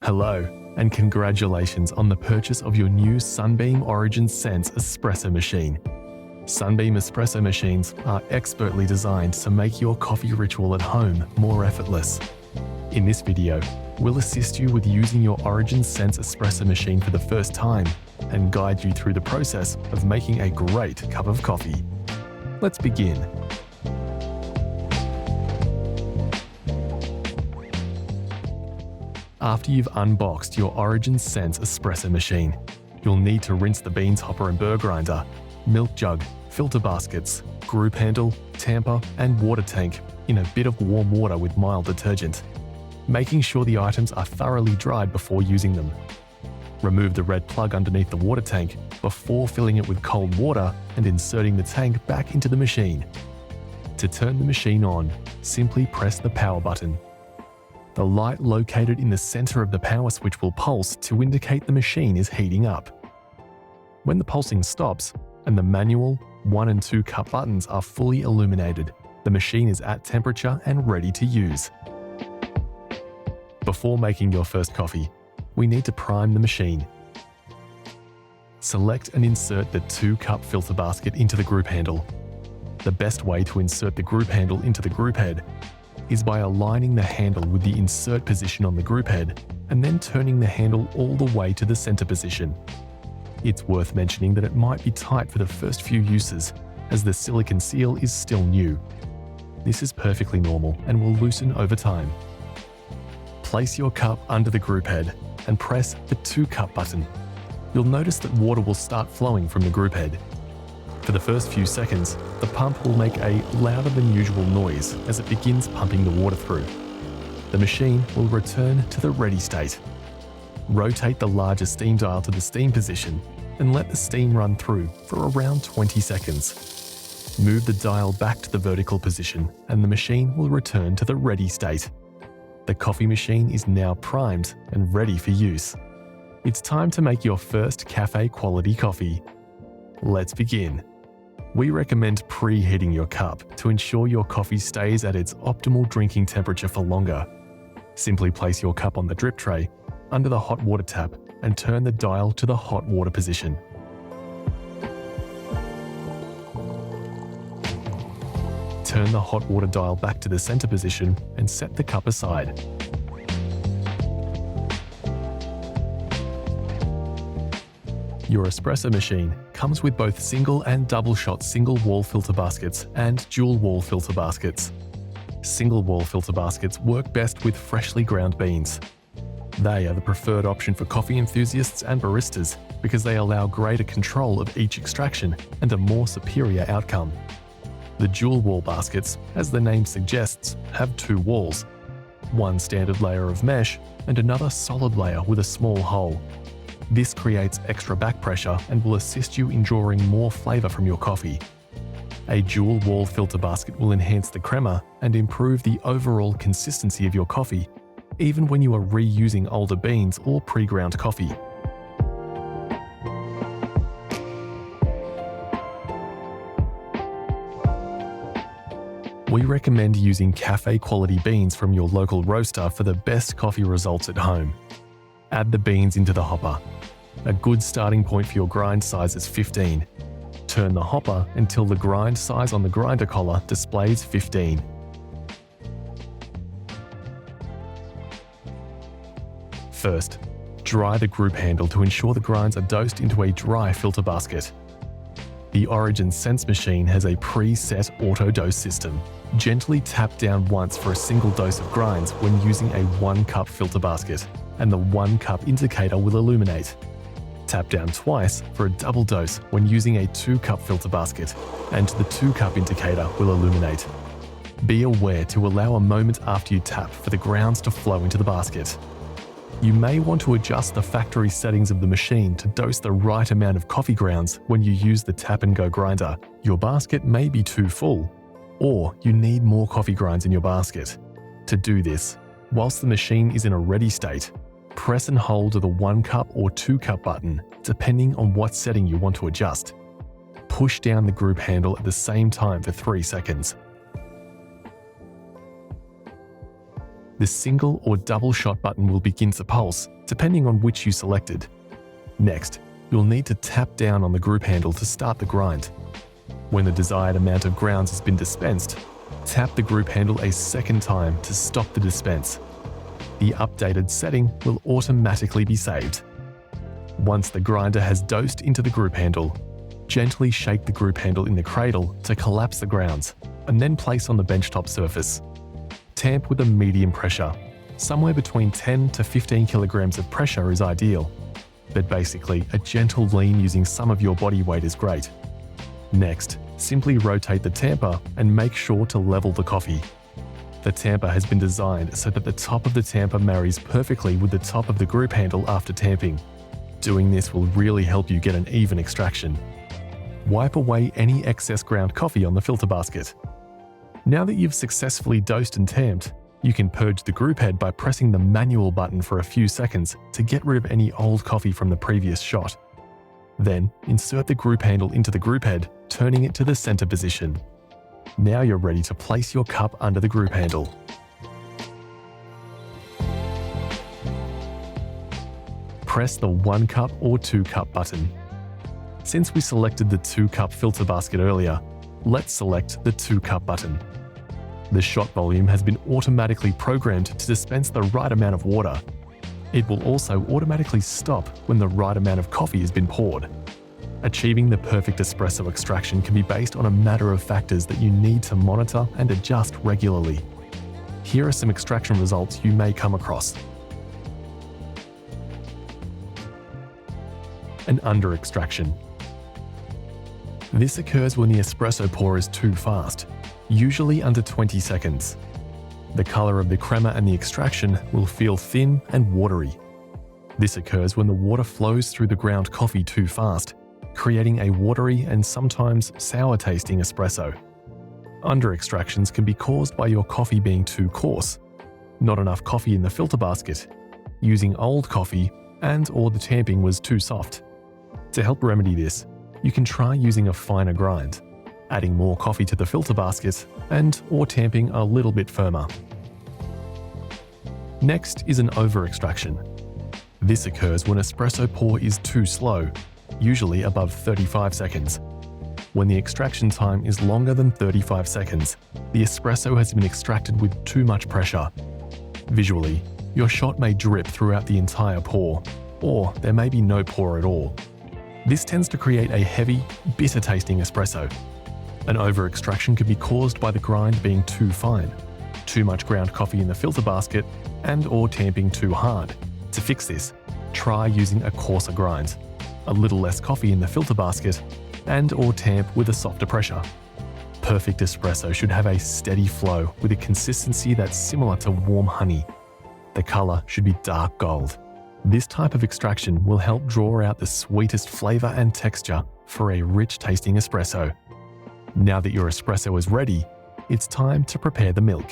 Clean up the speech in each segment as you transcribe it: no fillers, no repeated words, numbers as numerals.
Hello, and congratulations on the purchase of your new Sunbeam Origin Sense espresso machine. Sunbeam espresso machines are expertly designed to make your coffee ritual at home more effortless. In this video, we'll assist you with using your Origin Sense espresso machine for the first time and guide you through the process of making a great cup of coffee. Let's begin. After you've unboxed your Origin Sense espresso machine, you'll need to rinse the beans hopper and burr grinder, milk jug, filter baskets, group handle, tamper, and water tank in a bit of warm water with mild detergent, making sure the items are thoroughly dried before using them. Remove the red plug underneath the water tank before filling it with cold water and inserting the tank back into the machine. To turn the machine on, simply press the power button. The light located in the center of the power switch will pulse to indicate the machine is heating up. When the pulsing stops and the manual 1 and 2 cup buttons are fully illuminated, the machine is at temperature and ready to use. Before making your first coffee, we need to prime the machine. Select and insert the 2-cup filter basket into the group handle. The best way to insert the group handle into the group head is by aligning the handle with the insert position on the group head and then turning the handle all the way to the center position. It's worth mentioning that it might be tight for the first few uses, as the silicone seal is still new. This is perfectly normal and will loosen over time. Place your cup under the group head and press the 2-cup button. You'll notice that water will start flowing from the group head. For the first few seconds, the pump will make a louder than usual noise as it begins pumping the water through. The machine will return to the ready state. Rotate the larger steam dial to the steam position and let the steam run through for around 20 seconds. Move the dial back to the vertical position and the machine will return to the ready state. The coffee machine is now primed and ready for use. It's time to make your first cafe quality coffee. Let's begin. We recommend preheating your cup to ensure your coffee stays at its optimal drinking temperature for longer. Simply place your cup on the drip tray under the hot water tap and turn the dial to the hot water position. Turn the hot water dial back to the center position and set the cup aside. Your espresso machine comes with both single and double shot single wall filter baskets and dual wall filter baskets. Single wall filter baskets work best with freshly ground beans. They are the preferred option for coffee enthusiasts and baristas because they allow greater control of each extraction and a more superior outcome. The dual wall baskets, as the name suggests, have 2 walls, one standard layer of mesh and another solid layer with a small hole. This creates extra back pressure and will assist you in drawing more flavour from your coffee. A dual wall filter basket will enhance the crema and improve the overall consistency of your coffee, even when you are reusing older beans or pre-ground coffee. We recommend using cafe quality beans from your local roaster for the best coffee results at home. Add the beans into the hopper. A good starting point for your grind size is 15. Turn the hopper until the grind size on the grinder collar displays 15. First, dry the group handle to ensure the grinds are dosed into a dry filter basket. The Origin Sense machine has a pre-set auto-dose system. Gently tap down once for a single dose of grinds when using a 1-cup filter basket, and the 1-cup indicator will illuminate. Tap down twice for a double dose when using a 2-cup filter basket, and the 2-cup indicator will illuminate. Be aware to allow a moment after you tap for the grounds to flow into the basket. You may want to adjust the factory settings of the machine to dose the right amount of coffee grounds when you use the tap-and-go grinder. Your basket may be too full, or you need more coffee grinds in your basket. To do this, whilst the machine is in a ready state, press and hold the 1-cup or 2-cup button, depending on what setting you want to adjust. Push down the group handle at the same time for 3 seconds. The single or double shot button will begin to pulse, depending on which you selected. Next, you'll need to tap down on the group handle to start the grind. When the desired amount of grounds has been dispensed, tap the group handle a second time to stop the dispense. The updated setting will automatically be saved. Once the grinder has dosed into the group handle, gently shake the group handle in the cradle to collapse the grounds, and then place on the benchtop surface. Tamp with a medium pressure. Somewhere between 10 to 15 kilograms of pressure is ideal, but basically a gentle lean using some of your body weight is great. Next, simply rotate the tamper and make sure to level the coffee. The tamper has been designed so that the top of the tamper marries perfectly with the top of the group handle after tamping. Doing this will really help you get an even extraction. Wipe away any excess ground coffee on the filter basket. Now that you've successfully dosed and tamped, you can purge the group head by pressing the manual button for a few seconds to get rid of any old coffee from the previous shot. Then, insert the group handle into the group head, turning it to the center position. Now you're ready to place your cup under the group handle. Press the 1 cup or 2 cup button. Since we selected the 2 cup filter basket earlier, let's select the 2 cup button. The shot volume has been automatically programmed to dispense the right amount of water. It will also automatically stop when the right amount of coffee has been poured. Achieving the perfect espresso extraction can be based on a matter of factors that you need to monitor and adjust regularly. Here are some extraction results you may come across. An under extraction. This occurs when the espresso pour is too fast, usually under 20 seconds. The color of the crema and the extraction will feel thin and watery. This occurs when the water flows through the ground coffee too fast, creating a watery and sometimes sour-tasting espresso. Under extractions can be caused by your coffee being too coarse, not enough coffee in the filter basket, using old coffee, and/or the tamping was too soft. To help remedy this, you can try using a finer grind, adding more coffee to the filter basket, and/or tamping a little bit firmer. Next is an over-extraction. This occurs when espresso pour is too slow, usually above 35 seconds. When the extraction time is longer than 35 seconds, the espresso has been extracted with too much pressure. Visually, your shot may drip throughout the entire pour, or there may be no pour at all. This tends to create a heavy, bitter-tasting espresso. An over-extraction can be caused by the grind being too fine, too much ground coffee in the filter basket, and/or tamping too hard. To fix this, try using a coarser grind, a little less coffee in the filter basket, and/or tamp with a softer pressure. Perfect espresso should have a steady flow with a consistency that's similar to warm honey. The color should be dark gold. This type of extraction will help draw out the sweetest flavor and texture for a rich-tasting espresso. Now that your espresso is ready, it's time to prepare the milk.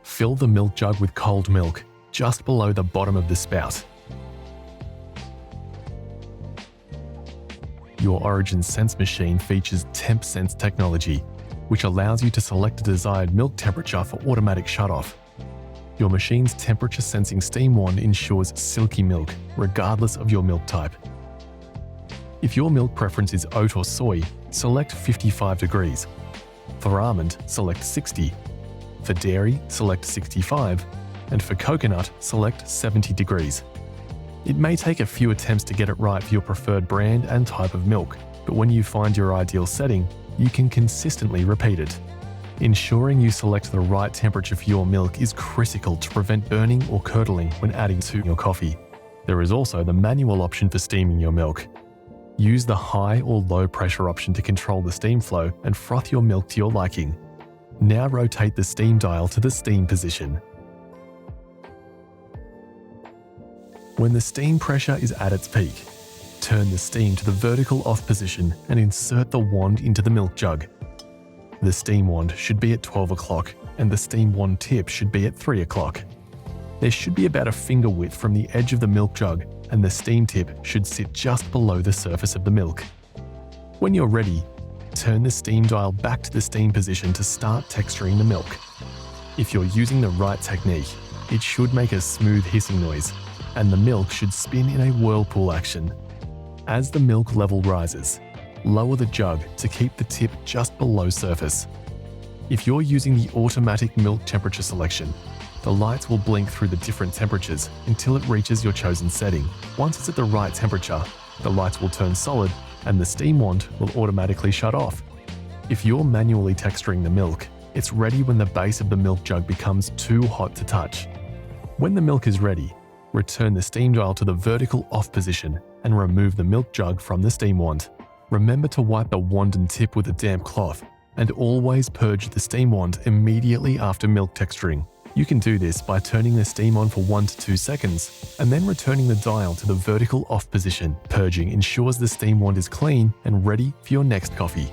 Fill the milk jug with cold milk, just below the bottom of the spout. Your Origin Sense machine features TempSense technology, which allows you to select a desired milk temperature for automatic shutoff. Your machine's temperature sensing steam wand ensures silky milk, regardless of your milk type. If your milk preference is oat or soy, select 55 degrees. For almond, select 60. For dairy, select 65. And for coconut, select 70 degrees. It may take a few attempts to get it right for your preferred brand and type of milk, but when you find your ideal setting, you can consistently repeat it. Ensuring you select the right temperature for your milk is critical to prevent burning or curdling when adding to your coffee. There is also the manual option for steaming your milk. Use the high or low pressure option to control the steam flow and froth your milk to your liking. Now rotate the steam dial to the steam position. When the steam pressure is at its peak, turn the steam to the vertical off position and insert the wand into the milk jug. The steam wand should be at 12 o'clock and the steam wand tip should be at 3 o'clock. There should be about a finger width from the edge of the milk jug and the steam tip should sit just below the surface of the milk. When you're ready, turn the steam dial back to the steam position to start texturing the milk. If you're using the right technique, it should make a smooth hissing noise, and the milk should spin in a whirlpool action. As the milk level rises, lower the jug to keep the tip just below surface. If you're using the automatic milk temperature selection, the lights will blink through the different temperatures until it reaches your chosen setting. Once it's at the right temperature, the lights will turn solid and the steam wand will automatically shut off. If you're manually texturing the milk, it's ready when the base of the milk jug becomes too hot to touch. When the milk is ready, return the steam dial to the vertical off position and remove the milk jug from the steam wand. Remember to wipe the wand and tip with a damp cloth, and always purge the steam wand immediately after milk texturing. You can do this by turning the steam on for 1 to 2 seconds and then returning the dial to the vertical off position. Purging ensures the steam wand is clean and ready for your next coffee.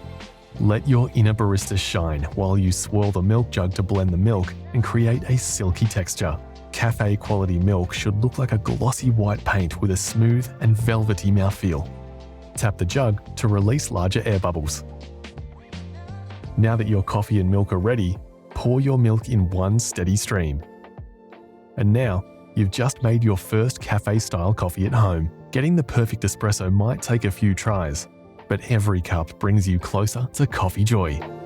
Let your inner barista shine while you swirl the milk jug to blend the milk and create a silky texture. Cafe quality milk should look like a glossy white paint with a smooth and velvety mouthfeel. Tap the jug to release larger air bubbles. Now that your coffee and milk are ready, pour your milk in one steady stream. And now, you've just made your first cafe-style coffee at home. Getting the perfect espresso might take a few tries, but every cup brings you closer to coffee joy.